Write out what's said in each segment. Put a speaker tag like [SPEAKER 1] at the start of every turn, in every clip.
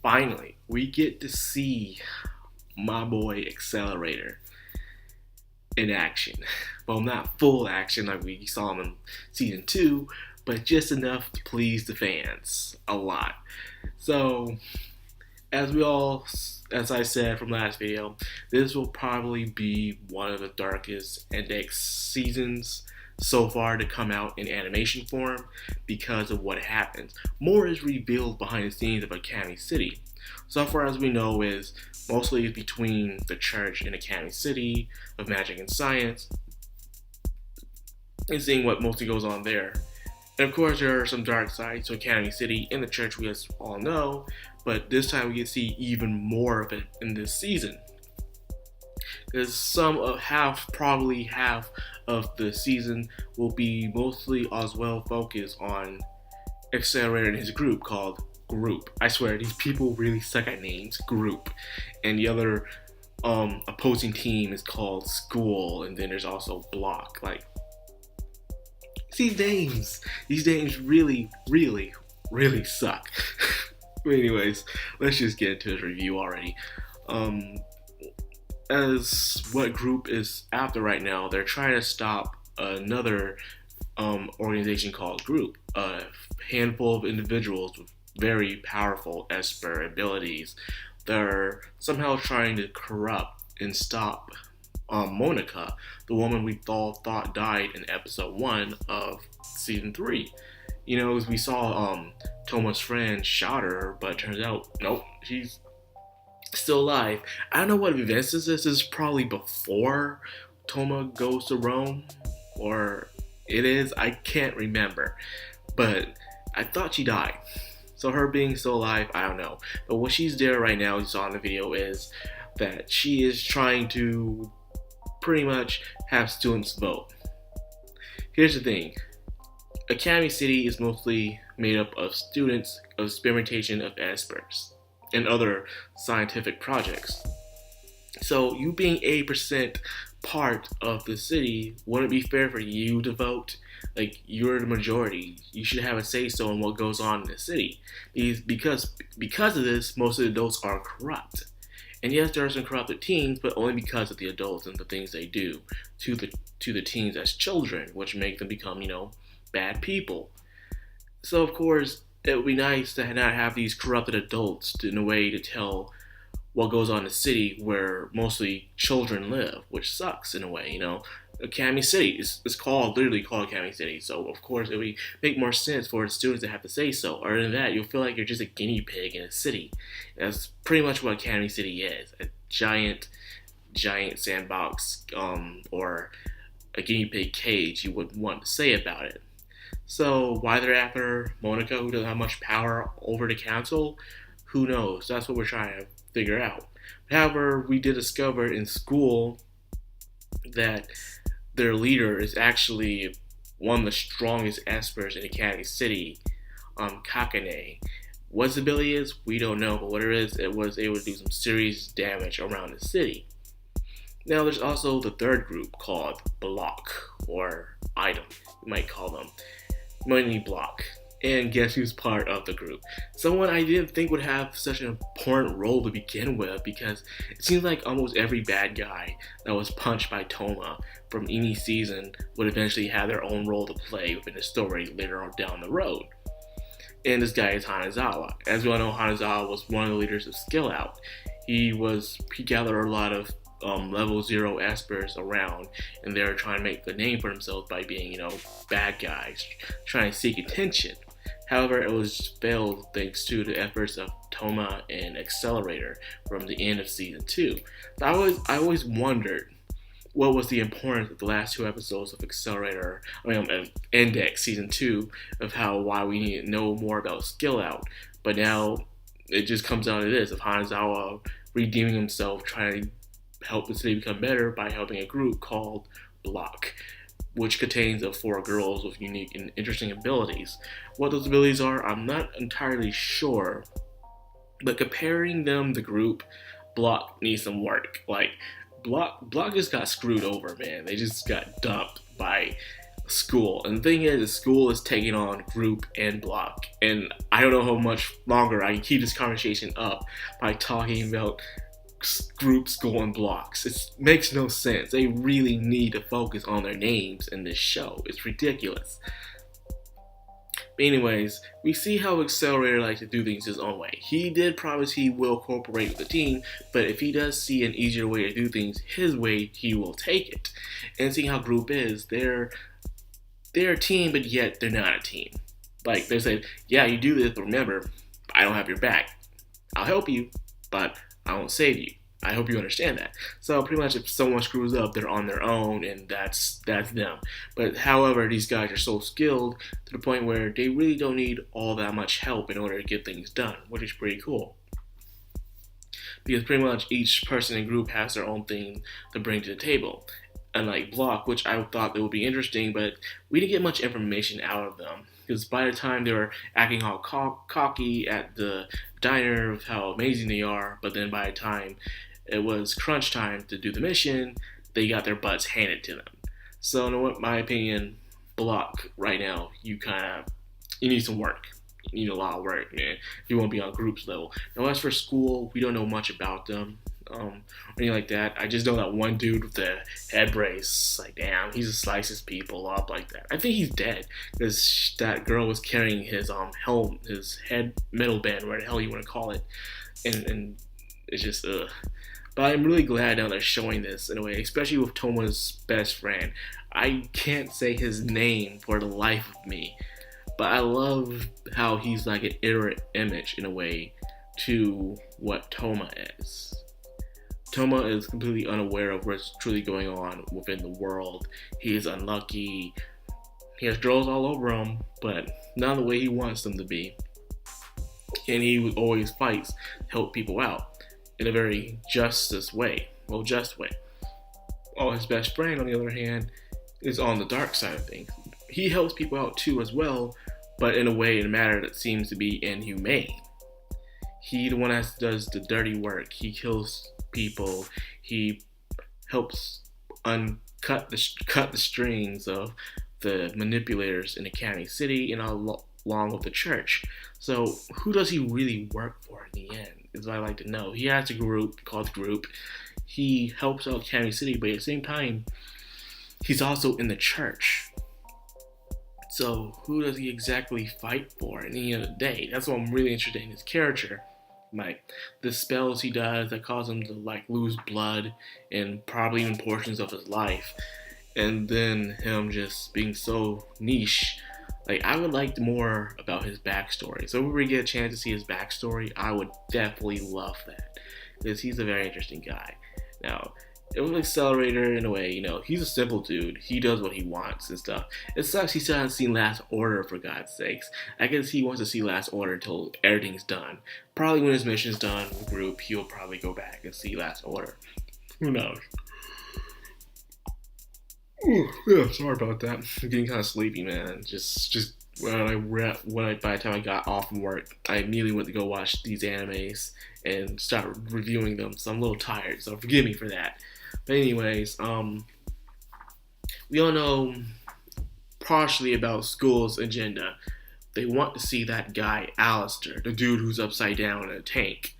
[SPEAKER 1] finally, we get to see my boy Accelerator in action. Well, not full action like we saw him in season 2, but just enough to please the fans a lot. So, as I said from last video, this will probably be one of the darkest index seasons so far to come out in animation form because of what happens. More is revealed behind the scenes of Academy City. So far as we know is mostly between the church and Academy City of Magic and Science and seeing what mostly goes on there. And of course, there are some dark sides to Academy City and the church, we all know, but this time we get to see even more of it in this season. Because probably half of the season will be mostly as well focused on Accelerator and his group called Group. I swear, these people really suck at names. Group. And the other opposing team is called School, and then there's also Block. Like, these names really, really, really suck. But anyways, let's just get into this review already. As what Group is after right now, they're trying to stop another organization called Group, a handful of individuals with very powerful Esper abilities. They're somehow trying to corrupt and stop Monica, the woman we thought died in episode 1 of season 3. You know, as we saw Toma's friend shot her, but it turns out, nope, she's still alive. I don't know what events this is. This is probably before Toma goes to Rome, or it is. I can't remember, but I thought she died. So her being still alive, I don't know. But what she's there right now, you saw in the video, is that she is trying to pretty much have students vote. Here's the thing. Academy City is mostly made up of students of experimentation of Espers and other scientific projects. So you being 80% part of the city, wouldn't it be fair for you to vote? Like, you're the majority. You should have a say-so in what goes on in the city. Because of this, most of the adults are corrupt. And yes, there are some corrupted teens, but only because of the adults and the things they do to the teens as children, which make them become, bad people. So of course, it would be nice to not have these corrupted adults in a way to tell what goes on in the city where mostly children live, which sucks in a way, Academy City is literally called Academy City, so of course it would make more sense for the students to have to say so. Other than that, you'll feel like you're just a guinea pig in a city. That's pretty much what Academy City is, a giant sandbox, or a guinea pig cage, you would want to say about it. So why they're after Monica, who doesn't have much power over the council, who knows? That's what we're trying to figure out. However, we did discover in school that their leader is actually one of the strongest Espers in Academy City, Kakane. What his ability is, we don't know, but what it is, it was able to do some serious damage around the city. Now there's also the third group called Block, or Item, you might call them. Money Block. And guess who's part of the group? Someone I didn't think would have such an important role to begin with, because it seems like almost every bad guy that was punched by Toma from any season would eventually have their own role to play within the story later on down the road. And this guy is Hanazawa. As we all know, Hanazawa was one of the leaders of Skill Out. He gathered a lot of level 0 Espers around, and they were trying to make the name for themselves by being, bad guys, trying to seek attention. However, it was failed thanks to the efforts of Toma and Accelerator from the end of season 2. So I always wondered what was the importance of the last 2 episodes of Index season 2 of why we need to know more about Skill Out. But now it just comes down to this, of Hanazawa redeeming himself, trying to help the city become better by helping a group called Block, which contains of 4 girls with unique and interesting abilities. What those abilities are, I'm not entirely sure, but comparing them to group, Block needs some work. Like, Block just got screwed over, man. They just got dumped by School. And the thing is, School is taking on Group and Block. And I don't know how much longer I can keep this conversation up by talking about Group, School, and Blocks. It makes no sense. They really need to focus on their names in this show. It's ridiculous. But anyways, we see how Accelerator likes to do things his own way. He did promise he will cooperate with the team, but if he does see an easier way to do things his way, he will take it. And seeing how Group is, they're a team, but yet they're not a team. Like, they said, yeah, you do this, but remember, I don't have your back. I'll help you, but I won't save you. I hope you understand that. So pretty much if someone screws up, they're on their own, and that's them. But however, these guys are so skilled to the point where they really don't need all that much help in order to get things done, which is pretty cool. Because pretty much each person in Group has their own thing to bring to the table. Unlike Block, which I thought that would be interesting, but we didn't get much information out of them. Because by the time they were acting all cocky at the diner of how amazing they are, but then by the time it was crunch time to do the mission, they got their butts handed to them. So in my opinion, Block right now, you need some work. You need a lot of work, man, if you want to be on Group's level. Now as for School, we don't know much about them. Or anything like that. I just know that one dude with the head brace, like, damn, he just slices people up like that. I think he's dead because that girl was carrying his helm, his head metal band, whatever the hell you want to call it, and it's just But I'm really glad now they're showing this in a way, especially with Toma's best friend. I can't say his name for the life of me, but I love how he's like an mirror image in a way to what Toma is. Toma is completely unaware of what's truly going on within the world. He is unlucky. He has girls all over him, but not the way he wants them to be. And he always fights to help people out in a very just way. While his best friend, on the other hand, is on the dark side of things. He helps people out too as well, but in a manner that seems to be inhumane. He the one that does the dirty work. He kills people. He helps cut the strings of the manipulators in Academy City and along with the church. So who does he really work for in the end is what I like to know. He has a group called Group. He helps out Academy City, but at the same time he's also in the church. So who does he exactly fight for at the end of the day? That's what I'm really interested in his character. Like the spells he does that cause him to like lose blood and probably even portions of his life, and then him just being so niche. Like I would like more about his backstory. So if we get a chance to see his backstory, I would definitely love that because he's a very interesting guy. Now, it was Accelerator in a way, he's a simple dude. He does what he wants and stuff. It sucks he still hasn't seen Last Order, for God's sakes. I guess he wants to see Last Order until everything's done. Probably when his mission's done with Group, he'll probably go back and see Last Order. Who knows? Ooh, yeah, sorry about that. I'm getting kind of sleepy, man. Just by the time I got off from work, I immediately went to go watch these animes and start reviewing them. So I'm a little tired, so forgive me for that. But anyways, we all know partially about School's agenda. They want to see that guy, Alistair, the dude who's upside down in a tank.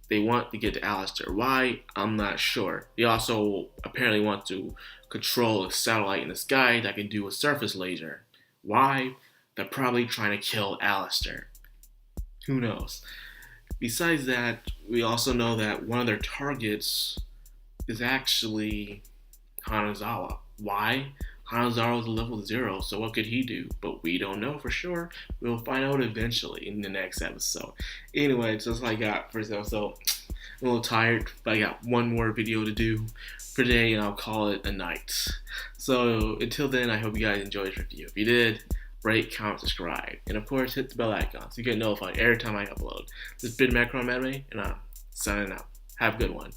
[SPEAKER 1] They want to get to Alistair. Why? I'm not sure. They also apparently want to control a satellite in the sky that can do a surface laser. Why? They're probably trying to kill Alistair. Who knows? Besides that, we also know that one of their targets is actually Hanazawa. Why? Hanazawa's level 0, so what could he do? But we don't know for sure. We'll find out eventually in the next episode. Anyway, so that's all I got for this episode. I'm a little tired, but I got one more video to do for today, and I'll call it a night. So until then, I hope you guys enjoyed this review. If you did, rate, comment, subscribe, and of course hit the bell icon so you get notified every time I upload. This has been Madcrownxox, and I'm signing out. Have a good one.